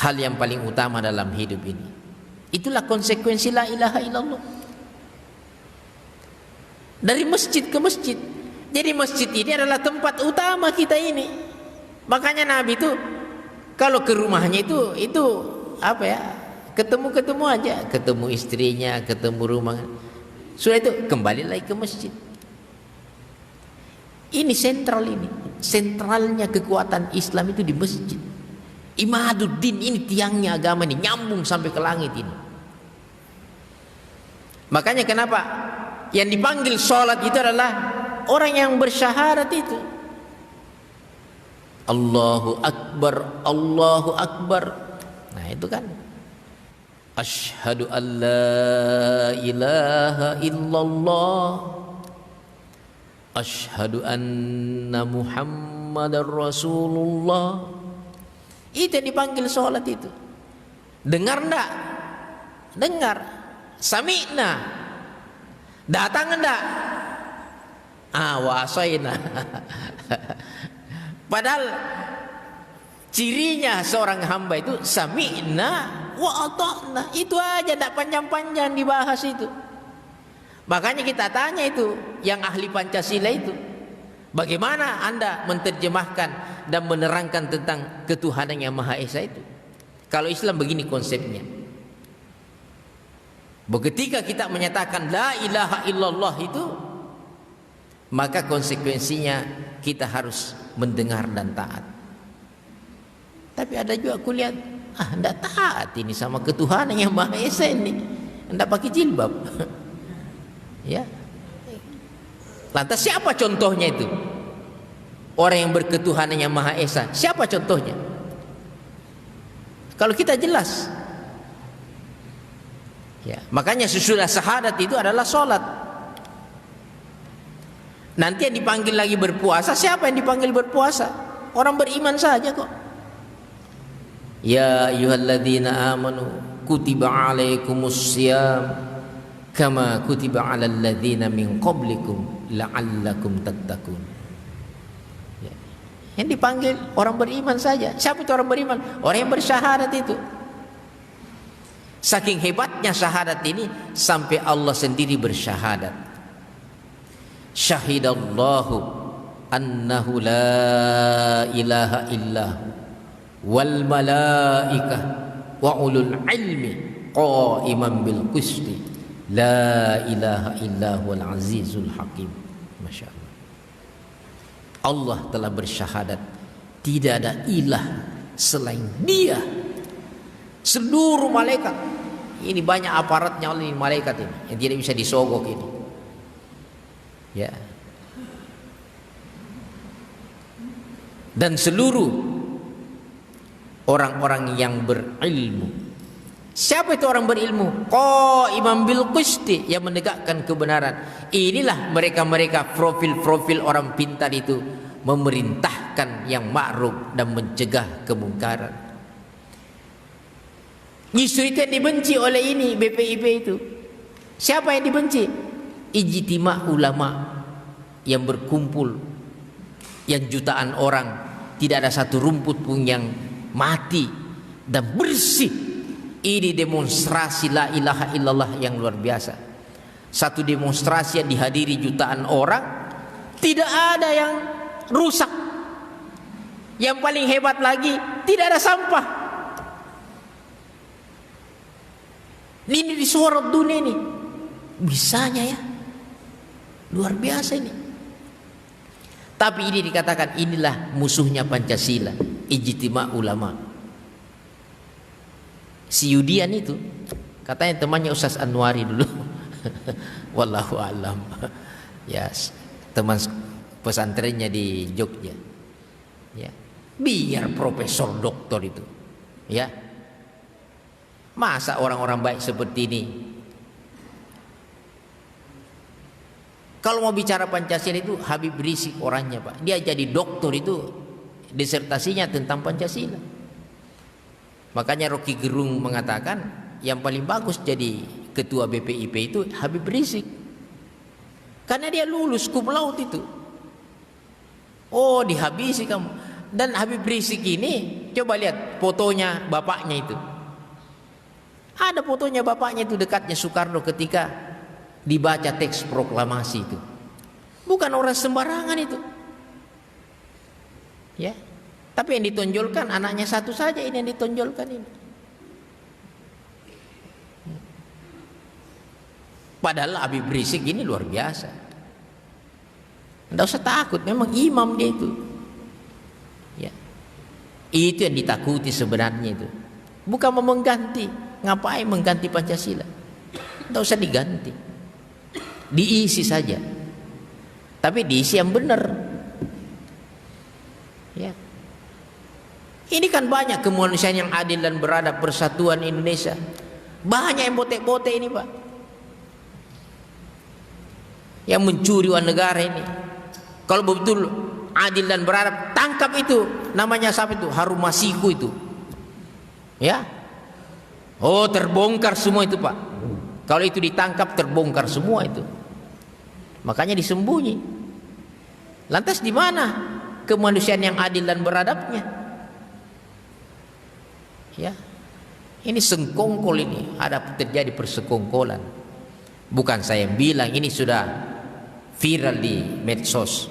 hal yang paling utama dalam hidup ini. Itulah konsekuensi la ilaha illallah. Dari masjid ke masjid. Jadi masjid ini adalah tempat utama kita ini. Makanya Nabi itu kalau ke rumahnya itu apa ya? Ketemu aja, ketemu istrinya, ketemu rumah. Sudah itu kembali lagi ke masjid. Ini sentral ini. Sentralnya kekuatan Islam itu di masjid. Imaduddin, ini tiangnya agama ini, nyambung sampai ke langit ini. Makanya kenapa yang dipanggil sholat itu adalah orang yang bersyahadat itu. Allahu Akbar, Allahu Akbar. Nah itu kan, asyhadu an la ilaha illallah, asyhadu anna Muhammadar Rasulullah. Itu yang dipanggil sholat itu. Dengar enggak? Dengar. Sami'na. Datang enggak? Wasaina. Padahal cirinya seorang hamba itu sami'na wa ata'na. Itu aja, enggak panjang-panjang dibahas itu. Makanya kita tanya itu yang ahli Pancasila itu, bagaimana Anda menerjemahkan dan menerangkan tentang ketuhanan yang Maha Esa itu? Kalau Islam begini konsepnya. Ketika kita menyatakan la ilaha illallah itu, maka konsekuensinya kita harus mendengar dan taat. Tapi ada juga aku lihat, enggak taat ini sama ketuhanan yang Maha Esa ini. Enggak pakai jilbab. Ya. Lantas siapa contohnya itu? Orang yang berketuhanan yang Maha Esa, siapa contohnya? Kalau kita jelas. Ya, makanya sesudah syahadat itu adalah sholat. Nanti yang dipanggil lagi berpuasa, siapa yang dipanggil berpuasa? Orang beriman saja kok. Ya ayyuhalladzina amanu kutiba alaikumus syiyam kama kutiba alal ladzina min qablikum la'allakum tattaqun. Ya. Yang dipanggil orang beriman saja. Siapa itu orang beriman? Orang yang bersyahadat itu. Saking hebatnya syahadat ini sampai Allah sendiri bersyahadat. Syahidallahu annahu la ilaha illahu wal malaikah wa ulul ilmi qa'iman bil qisti la ilaha illahu al azizul hakim. Masya Allah. Allah telah bersyahadat tidak ada ilah selain Dia. Seluruh malaikat, ini banyak aparatnya oleh malaikat ini yang tidak bisa disogok ini. Ya. Dan seluruh orang-orang yang berilmu. Siapa itu orang berilmu? Qa'iman bil qisti, yang menegakkan kebenaran. Inilah mereka-mereka profil-profil orang pintar itu, memerintahkan yang ma'ruf dan mencegah kemungkaran. Justru itu yang dibenci oleh ini BPIP itu. Siapa yang dibenci? Ijtima' ulama yang berkumpul, yang jutaan orang, tidak ada satu rumput pun yang mati dan bersih. Ini demonstrasi la ilaha illallah yang luar biasa. Satu demonstrasi yang dihadiri jutaan orang, tidak ada yang rusak. Yang paling hebat lagi, tidak ada sampah. Ini disorot dunia ini. Bisanya ya. Luar biasa ini. Tapi ini dikatakan inilah musuhnya Pancasila, ijtima' ulama. Si Yudian itu katanya temannya Ustaz Anwari dulu. Wallahu a'lam. Ya, teman pesantrennya di Jogja. Ya. Biar profesor doktor itu. Ya. Masa orang-orang baik seperti ini? Kalau mau bicara Pancasila itu Habib Rizik orangnya, Pak. Dia jadi doktor itu disertasinya tentang Pancasila. Makanya Rocky Gerung mengatakan yang paling bagus jadi ketua BPIP itu Habib Rizik. Karena dia lulus cum laude itu. Oh, dihabisi kamu. Dan Habib Rizik ini coba lihat fotonya bapaknya itu. Ada fotonya bapaknya itu dekatnya Soekarno ketika dibaca teks proklamasi itu. Bukan orang sembarangan itu. Ya. Tapi yang ditonjolkan anaknya satu saja, ini yang ditonjolkan ini. Padahal Habib Rizik ini luar biasa. Tidak usah takut, memang imam dia itu. Ya. Itu yang ditakuti sebenarnya itu. Bukan mau mengganti. Ngapain mengganti Pancasila? Tidak usah diganti. Diisi saja. Tapi diisi yang benar. Ya. Ini kan banyak kemanusiaan yang adil dan beradab, persatuan Indonesia. Banyak yang botek-botek ini, Pak. Yang mencuri uang negara ini. Kalau betul adil dan beradab, tangkap itu. Namanya siapa itu? Harun Masiku itu. Ya. Oh, terbongkar semua itu, Pak. Kalau itu ditangkap, terbongkar semua itu. Makanya disembunyi. Lantas di mana kemanusiaan yang adil dan beradabnya? Ya. Ini sengkongkol ini, ada terjadi persekongkolan. Bukan saya yang bilang, ini sudah viral di medsos.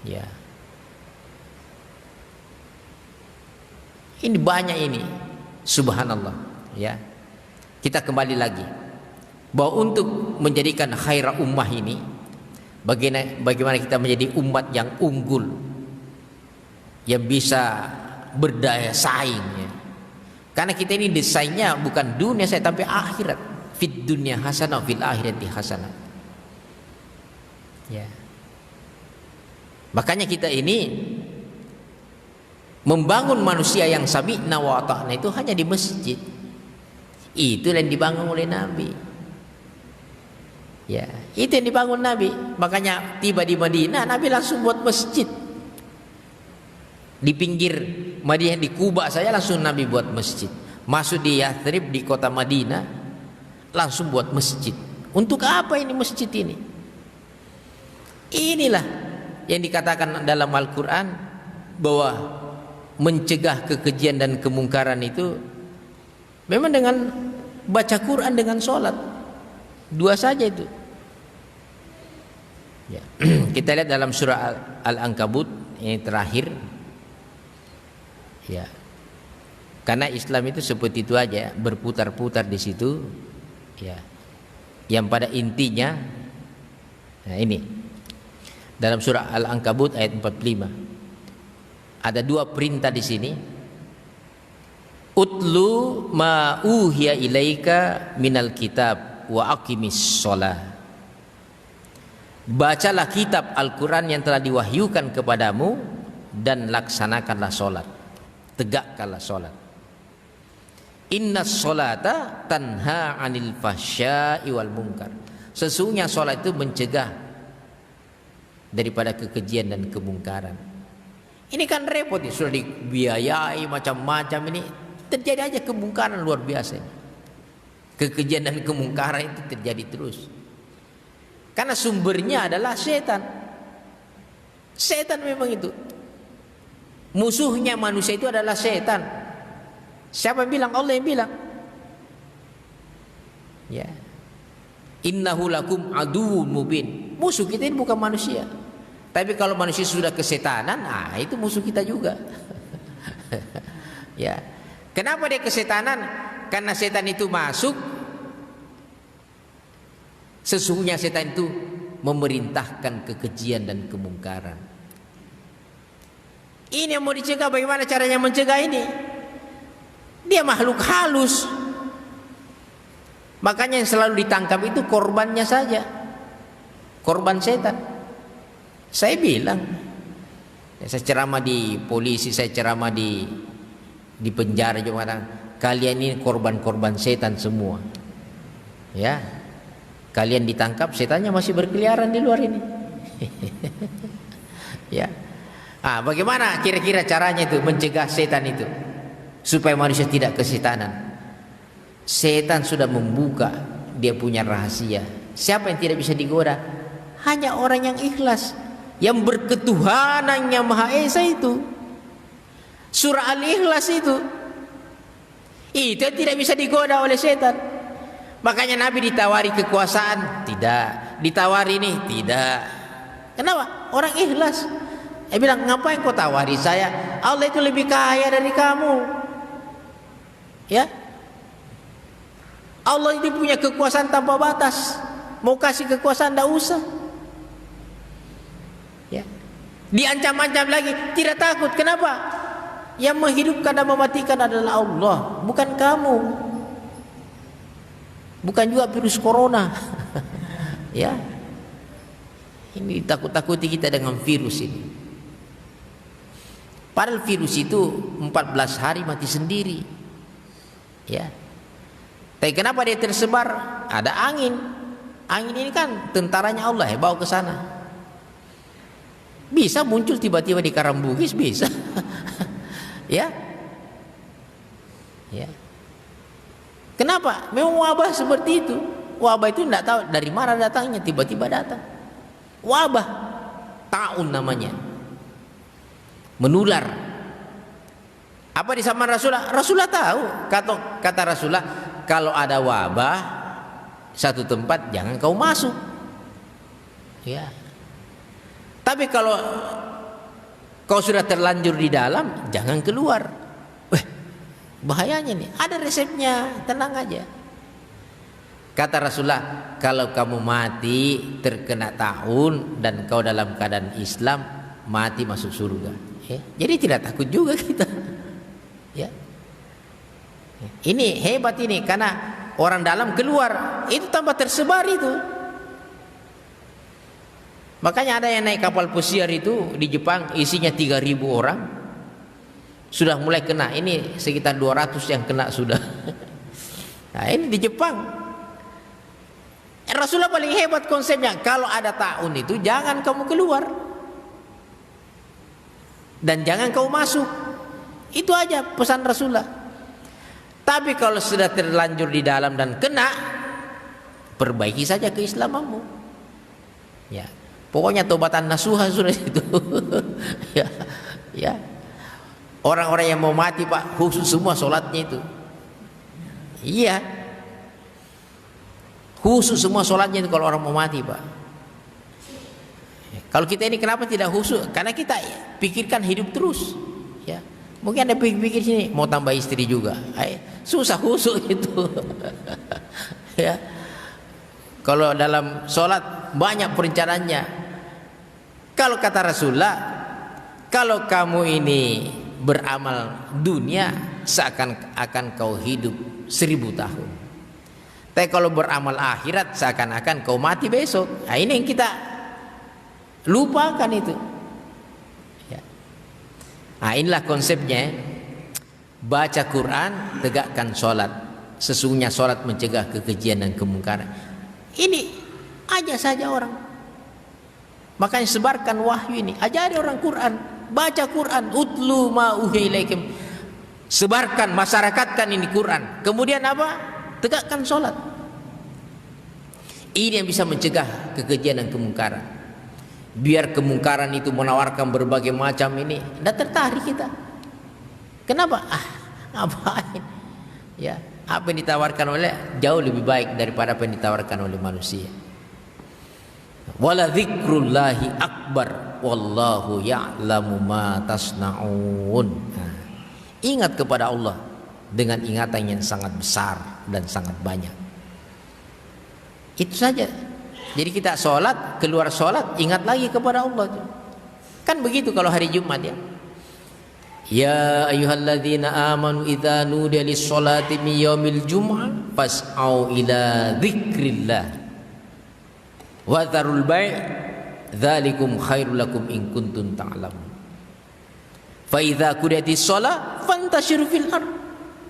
Ya. Ini banyak ini. Subhanallah. Ya, kita kembali lagi bahwa untuk menjadikan khairah ummah ini, bagaimana kita menjadi umat yang unggul, yang bisa berdaya saing. Ya. Karena kita ini desainnya bukan dunia saja, tapi akhirat. Fit dunya hasanah, fil akhirati hasanah. Ya. Makanya kita ini membangun manusia yang sami'na wa ata'na itu hanya di masjid. Itu yang dibangun oleh Nabi. Ya, itu yang dibangun Nabi. Makanya tiba di Madinah, Nabi langsung buat masjid. Di pinggir Madinah, di Kuba saya langsung Nabi buat masjid. Masuk di Yathrib, di kota Madinah, langsung buat masjid. Untuk apa ini masjid ini? Inilah yang dikatakan dalam Al-Quran bahwa mencegah kekejian dan kemungkaran itu memang dengan baca Quran, dengan sholat. Dua saja itu. Ya. Kita lihat dalam surah Al-Ankabut yang terakhir. Ya. Karena Islam itu seperti itu aja, berputar-putar di situ. Ya. Yang pada intinya, nah ini dalam surah Al-Ankabut ayat 45 ada dua perintah di sini. Utlu ma uhiya ilaika minal kitab wa aqimis sholah. Bacalah kitab Al-Quran yang telah diwahyukan kepadamu dan laksanakanlah sholat. Tegakkanlah sholat. Inna sholata tanha anil fahsya'i wal munkar. Sesungguhnya sholat itu mencegah daripada kekejian dan kemungkaran. Ini kan repot ya, sudah dibiayai macam-macam ini. Terjadi aja kemungkaran luar biasa. Kekejian dan kemungkaran itu terjadi terus. Karena sumbernya adalah setan. Setan memang itu. Musuhnya manusia itu adalah setan. Siapa yang bilang? Allah yang bilang. Ya. Innahu lakum aduwwun mubin. Musuh kita ini bukan manusia. Tapi kalau manusia sudah kesetanan, nah itu musuh kita juga. Ya. Kenapa dia kesetanan? Karena setan itu masuk. Sesungguhnya setan itu memerintahkan kekejian dan kemungkaran. Ini yang mau dicegah. Bagaimana caranya mencegah ini? Dia makhluk halus. Makanya yang selalu ditangkap itu korbannya saja. Korban setan. Saya bilang, saya ceramah di polisi, saya ceramah di penjara juga kadang. kalian ini korban-korban setan semua. Ya. Kalian ditangkap, setannya masih berkeliaran di luar ini. Ya. Bagaimana kira-kira caranya itu mencegah setan itu supaya manusia tidak kesetanan? Setan sudah membuka dia punya rahasia. Siapa yang tidak bisa digoda? Hanya orang yang ikhlas, yang berketuhanan yang Maha Esa itu. Surah Al-Ikhlas itu yang tidak bisa digoda oleh setan. Makanya Nabi ditawari kekuasaan, tidak. Ditawari ini, tidak. Kenapa? Orang ikhlas. Dia bilang, ngapain kau tawari saya? Allah itu lebih kaya dari kamu. Ya, Allah itu punya kekuasaan tanpa batas. Mau kasih kekuasaan tidak usah. Ya, diancam-ancam lagi, tidak takut. Kenapa? Yang menghidupkan dan mematikan adalah Allah, bukan kamu. Bukan juga virus corona. Ya, ini takut-takuti kita dengan virus ini. Padahal virus itu 14 hari mati sendiri. Ya. Tapi kenapa dia tersebar? Ada angin. Angin ini kan tentaranya Allah ya, bawa ke sana. Bisa muncul tiba-tiba di Karambugis, bisa. Ya. Ya. Kenapa? Memang wabah seperti itu. Wabah itu tidak tahu dari mana datangnya, tiba-tiba datang. Wabah, taun namanya, menular. Apa di zaman Rasulullah? Rasulullah tahu. Kata Rasulullah, kalau ada wabah satu tempat jangan kau masuk. Ya. Tapi kalau kau sudah terlanjur di dalam, jangan keluar. Bahayanya nih, ada resepnya, tenang aja. Kata Rasulullah, kalau kamu mati terkena taun dan kau dalam keadaan Islam, mati masuk surga. Ya. Jadi tidak takut juga kita. Ya. Ini hebat ini, karena orang dalam keluar, itu tambah tersebar itu. Makanya ada yang naik kapal pesiar itu di Jepang, isinya 3.000 orang. Sudah mulai kena, ini sekitar 200 yang kena sudah. Nah ini di Jepang. Rasulullah paling hebat konsepnya, kalau ada taun itu jangan kamu keluar dan jangan kamu masuk. Itu aja pesan Rasulullah. Tapi kalau sudah terlanjur di dalam dan kena, perbaiki saja keislamanmu. Ya, pokoknya tobatan nasuha sudah itu. Ya, ya. Orang-orang yang mau mati Pak, khusus semua sholatnya itu. Iya, khusus semua sholatnya itu kalau orang mau mati Pak. Kalau kita ini kenapa tidak khusus? Karena kita pikirkan hidup terus. Ya, mungkin ada pikir sini mau tambah istri juga. Susah khusus itu. Ya, kalau dalam sholat banyak perencanaannya. Kalau kata Rasulullah, kalau kamu ini beramal dunia seakan-akan kau hidup 1000 tahun. Tapi kalau beramal akhirat seakan-akan kau mati besok. Nah, ini yang kita lupakan itu. Ya. Nah, inilah konsepnya. Baca Quran, tegakkan sholat. Sesungguhnya sholat mencegah kekejian dan kemungkaran. Ini aja saja orang. Makanya sebarkan wahyu ini. Ajari orang Quran. Baca Quran, utlu ma uhiya ilaikum. Sebarkan, masyarakatkan ini Quran. Kemudian apa? Tegakkan sholat. Ini yang bisa mencegah kekejian dan kemungkaran. Biar kemungkaran itu menawarkan berbagai macam ini, tidak tertarik kita. Kenapa? Ngapain? Ya, apa yang ditawarkan oleh jauh lebih baik daripada apa yang ditawarkan oleh manusia. Wala dzikrullahi akbar wallahu ya'lamu ma tasna'un. Ingat kepada Allah dengan ingatan yang sangat besar dan sangat banyak. Itu saja. Jadi kita sholat, keluar sholat ingat lagi kepada Allah. Kan begitu kalau hari Jumat ya. Ya ayyuhalladzina amanu idza nudiya lis-sholati min yaumil jum'ah fas'au ila dzikrillah. Wa dzarul bai' dzalikum khairul lakum in kuntum ta'lamun. Fa idza qudiyatis shalah fantashiru fil ard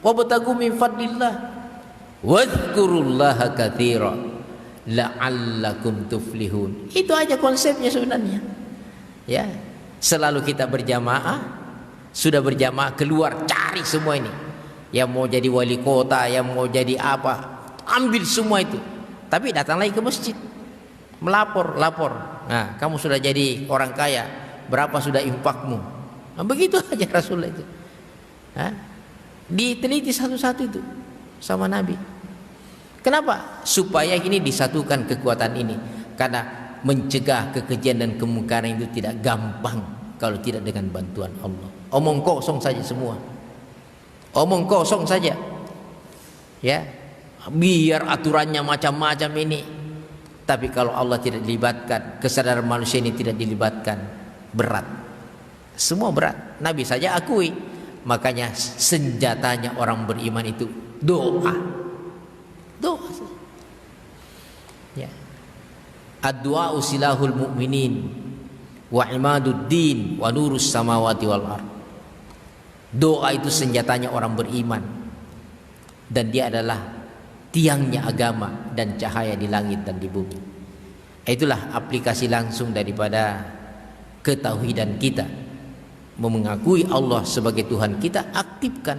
wabtaghu min fadlillah wadhkurullaha katsira la'allakum tuflihun. Itu aja konsepnya sebenarnya. Ya, selalu kita berjamaah, sudah berjamaah keluar cari semua ini. Yang mau jadi wali kota, yang mau jadi apa, ambil semua itu. Tapi datang lagi ke masjid, lapor. Nah, kamu sudah jadi orang kaya, berapa sudah infakmu? Nah, begitu aja Rasulullah itu. Diteliti satu-satu itu sama Nabi. Kenapa? Supaya ini disatukan kekuatan ini. Karena mencegah kekejian dan kemungkaran itu tidak gampang kalau tidak dengan bantuan Allah. Omong kosong saja semua. Omong kosong saja. Ya. Biar aturannya macam-macam ini. Tapi kalau Allah tidak dilibatkan, kesadaran manusia ini tidak dilibatkan, berat. Semua berat. Nabi saja akui. Makanya senjatanya orang beriman itu doa. Doa. Ya. Ad-du'a silahul mu'minin wa imaduddin wa nurus samawati wal ard. Doa itu senjatanya orang beriman, dan dia adalah tiangnya agama dan cahaya di langit dan di bumi. Itulah aplikasi langsung daripada ketauhidan kita. Mengakui Allah sebagai Tuhan kita, aktifkan.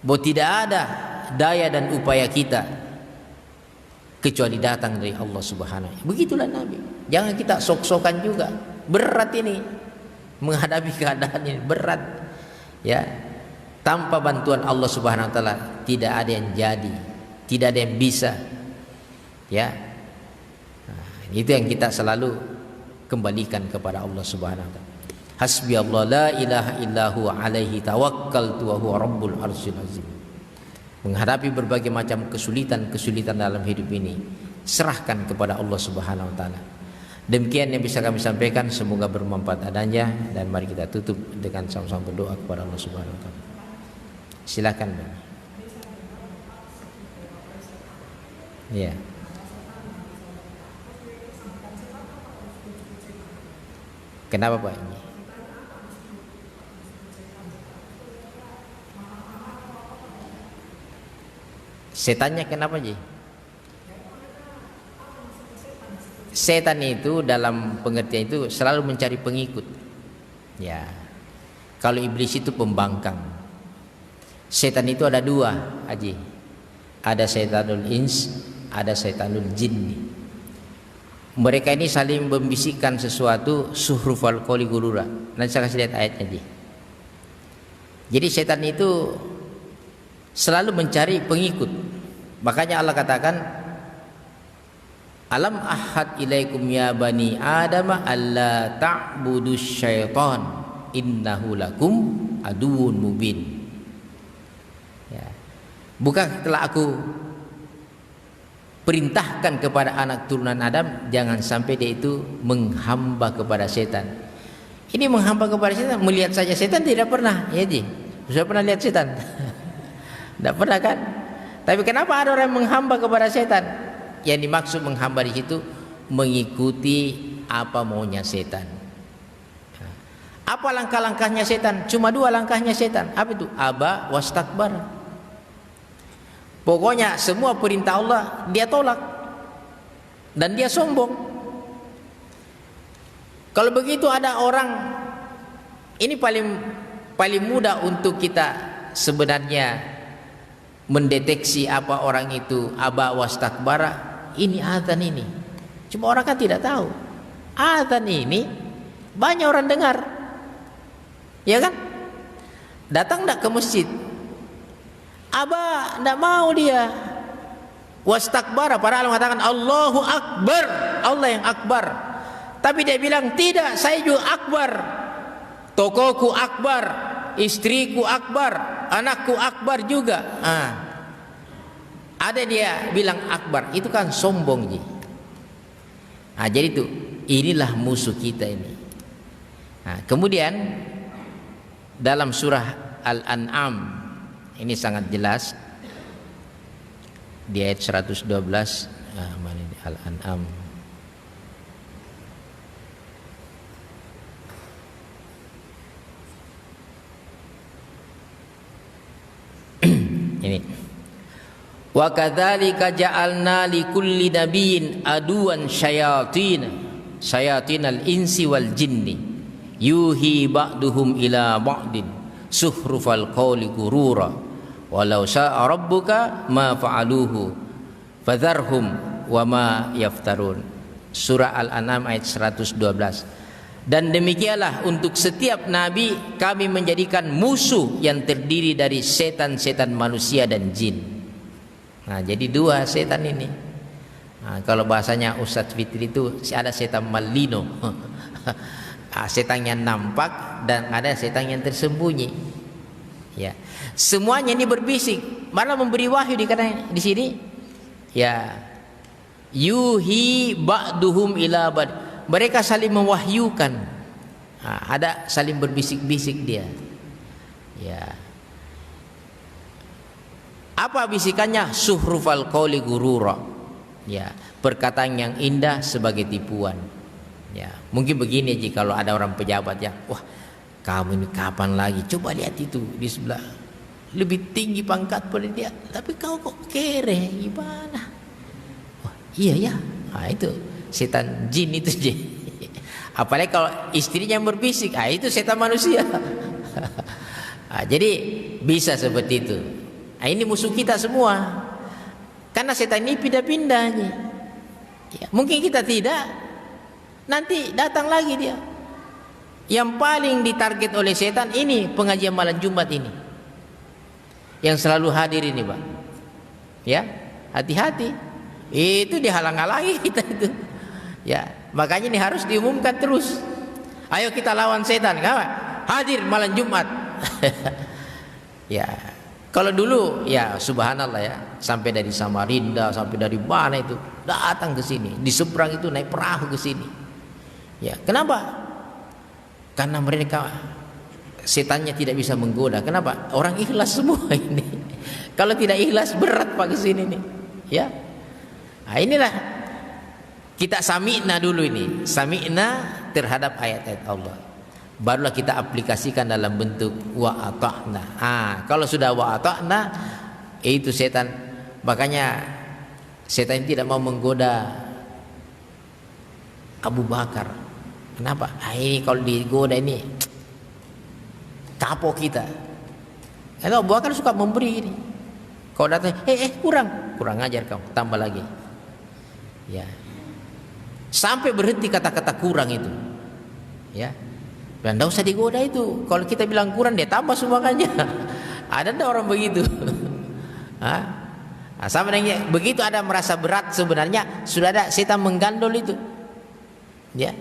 Bahwa tidak ada daya dan upaya kita kecuali datang dari Allah Subhanahu. Begitulah Nabi. Jangan kita sok-sokan juga. Berat ini menghadapi keadaan ini, berat. Ya. Tanpa bantuan Allah Subhanahu wa taala tidak ada yang jadi, tidak ada yang bisa. Ya. Nah, itu yang kita selalu kembalikan kepada Allah Subhanahu wa taala. Hasbi Allah la ilaha illahu alaihi tawakkaltu wa huwa rabbul arsyil azim. Menghadapi berbagai macam kesulitan dalam hidup ini, serahkan kepada Allah Subhanahu wa taala. Demikian yang bisa kami sampaikan, semoga bermanfaat adanya, dan mari kita tutup dengan sama-sama berdoa kepada Allah Subhanahu wa taala. Silakan. Ya. Kenapa Pak ini? Setannya kenapa Ji? Setan itu dalam pengertian itu selalu mencari pengikut. Ya. Kalau iblis itu pembangkang. Setan itu ada dua, Haji. Ada setanul ins, ada setanul jin. Mereka ini saling membisikkan sesuatu, suhrufal qawli gurura. Nanti saya kasih lihat ayatnya Ji. Jadi setan itu selalu mencari pengikut. Makanya Allah katakan, alam ahad ilaikum ya bani adama alla ta'budus syaitan innahu lakum aduun mubin. Ya. Bukan telah aku perintahkan kepada anak turunan Adam, jangan sampai dia itu menghamba kepada setan. Ini menghamba kepada setan, melihat saja setan tidak pernah, ya Ji. Sudah pernah lihat setan? Tidak pernah kan? Tapi kenapa ada orang yang menghamba kepada setan? Yang dimaksud menghamba di situ mengikuti apa maunya setan. Apa langkah-langkahnya setan? Cuma dua langkahnya setan. Apa itu? Aba wastakbar. Pokoknya semua perintah Allah dia tolak dan dia sombong. Kalau begitu ada orang, ini paling mudah untuk kita sebenarnya mendeteksi apa orang itu aba wastakbara. Ini adzan ini. Cuma orang kan tidak tahu. Adzan ini banyak orang dengar. Ya kan? Datang enggak ke masjid? Aba enggak mau dia. Wastakbara, padahal mengatakan Allahu Akbar, Allah yang akbar. Tapi dia bilang tidak, saya juga akbar. Tokoku akbar, istriku akbar, anakku akbar juga. Ada dia bilang akbar, itu kan sombong Ji. Jadi itu inilah musuh kita ini. Kemudian dalam surah Al-An'am ini sangat jelas di ayat 112. Mana ini Al-An'am? Wa kadzalika ja'alna likulli nabiyyin aduwan syayatinal insi wal jinni yuhi ba'duhum ila ba'din suhrufal qawli gurura walau syaa rabbuka ma fa'aluhu fadharhum wa ma yaftarun. Surah Al-An'am ayat 112. Dan demikianlah untuk setiap nabi kami menjadikan musuh yang terdiri dari setan-setan manusia dan jin. Nah, jadi dua setan ini. Nah, kalau bahasanya Ustadz Fitri itu ada setan malino. Setan yang nampak dan ada setan yang tersembunyi. Ya, semuanya ini berbisik, malah memberi wahyu di sini. Ya, yuhi ba'duhum ila ba'd. Mereka saling mewahyukan. Nah, ada saling berbisik-bisik dia. Ya. Apa bisikannya? Suhrufal qawli gurura. Ya, perkataan yang indah sebagai tipuan. Ya, mungkin begini jika kalau ada orang pejabat ya, wah, kamu ini kapan lagi? Coba lihat itu di sebelah, lebih tinggi pangkat pada dia, tapi kau kok kere gimana? Wah, iya ya. Nah, itu setan jin itu jin. Apalagi kalau istrinya yang berbisik, itu setan manusia. Nah, jadi bisa seperti itu. Nah, ini musuh kita semua. Karena setan ini pindah-pindah. Ya, mungkin kita tidak, nanti datang lagi dia. Yang paling ditarget oleh setan ini pengajian malam Jumat ini, yang selalu hadir ini, Pak. Ya, hati-hati. Itu dihalang-halangi kita itu. Ya, makanya ini harus diumumkan terus. Ayo kita lawan setan, hadir malam Jumat. Ya. Kalau dulu ya subhanallah ya, sampai dari Samarinda, sampai dari mana itu datang ke sini, di seberang itu naik perahu ke sini. Ya, kenapa? Karena mereka setannya tidak bisa menggoda. Kenapa? Orang ikhlas semua ini. Kalau tidak ikhlas berat Pak ke sini nih. Ya. Nah, inilah kita sami'na dulu ini. Sami'na terhadap ayat-ayat Allah. Barulah kita aplikasikan dalam bentuk wa ata'na. Kalau sudah wa ata'na, itu setan. Makanya setan tidak mau menggoda Abu Bakar. Kenapa? Ini kalau digoda ini kapok kita. Karena Abu Bakar suka memberi ini. Kalau datang, kurang ajar kau, tambah lagi. Ya. Sampai berhenti kata-kata kurang itu. Ya. Dan tidak usah digoda itu. Kalau kita bilang kurang, dia tambah sumbangannya. Ada tidak orang begitu? Sama dengan begitu ada merasa berat, sebenarnya sudah ada setan menggandol itu. Ya,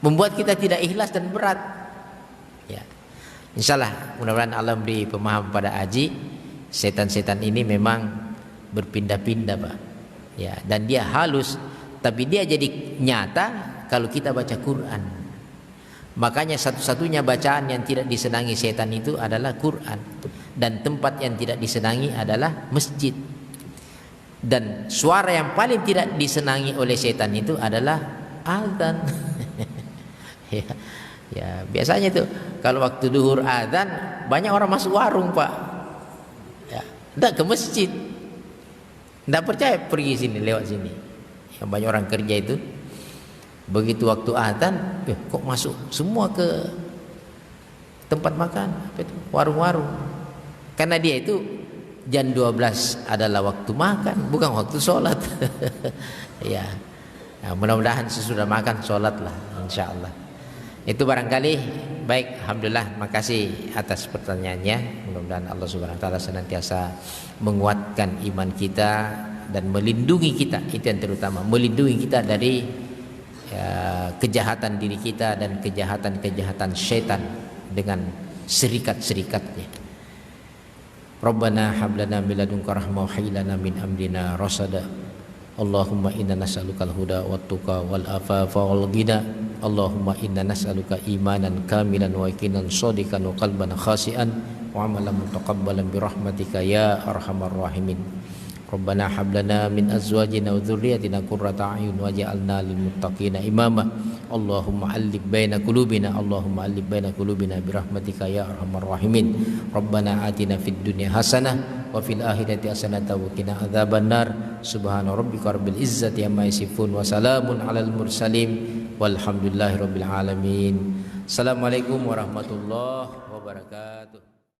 membuat kita tidak ikhlas dan berat. Ya, insyaallah mudah-mudahan Allah beri pemahaman pada Aji. Setan-setan ini memang berpindah-pindah, Pak. Ya, dan dia halus, tapi dia jadi nyata kalau kita baca Quran. Makanya satu-satunya bacaan yang tidak disenangi setan itu adalah Quran, dan tempat yang tidak disenangi adalah masjid. Dan suara yang paling tidak disenangi oleh setan itu adalah azan. Ya, biasanya itu kalau waktu duhur azan banyak orang masuk warung, Pak. Ya, enggak ke masjid. Enggak percaya pergi sini, lewat sini. Yang banyak orang kerja itu begitu waktu azan, kok masuk semua ke tempat makan, warung-warung. Karena dia itu jam 12 adalah waktu makan, bukan waktu sholat. Ya, nah, mudah-mudahan sesudah makan sholatlah, insyaallah. Itu barangkali baik. Alhamdulillah, makasih atas pertanyaannya. Mudah-mudahan Allah Subhanahu Wa Taala senantiasa menguatkan iman kita dan melindungi kita. Itu yang terutama, melindungi kita dari kejahatan diri kita dan kejahatan syaitan dengan serikat-serikatnya. Rabbana hab lana min ladunka rahmah wa hayyi lana min amrina rasada. Allahumma inna nas'alukal huda wat tuqa wal afafa wal ghina. Allahumma inna nas'aluka imanan kamilan wa yaqinan shadiqan wa qalban khashian wa amalan mutaqabbalan bi rahmatika ya arhamar rahimin. Rabbana hab lana min azwajina wa dzurriyyatina qurrata a'yun waj'alna lil muttaqina imama. Allahumma alif baina qulubina, Allahumma alif baina qulubina bi rahmatika ya arhamar rahimin. Rabbana atina fid dunya hasanah wa fil akhirati hasanah wa qina adzabannar. Subhana rabbika rabbil izzati amma yasifun wa salamun alal mursalin walhamdulillahi rabbil alamin. Assalamualaikum warahmatullahi wabarakatuh.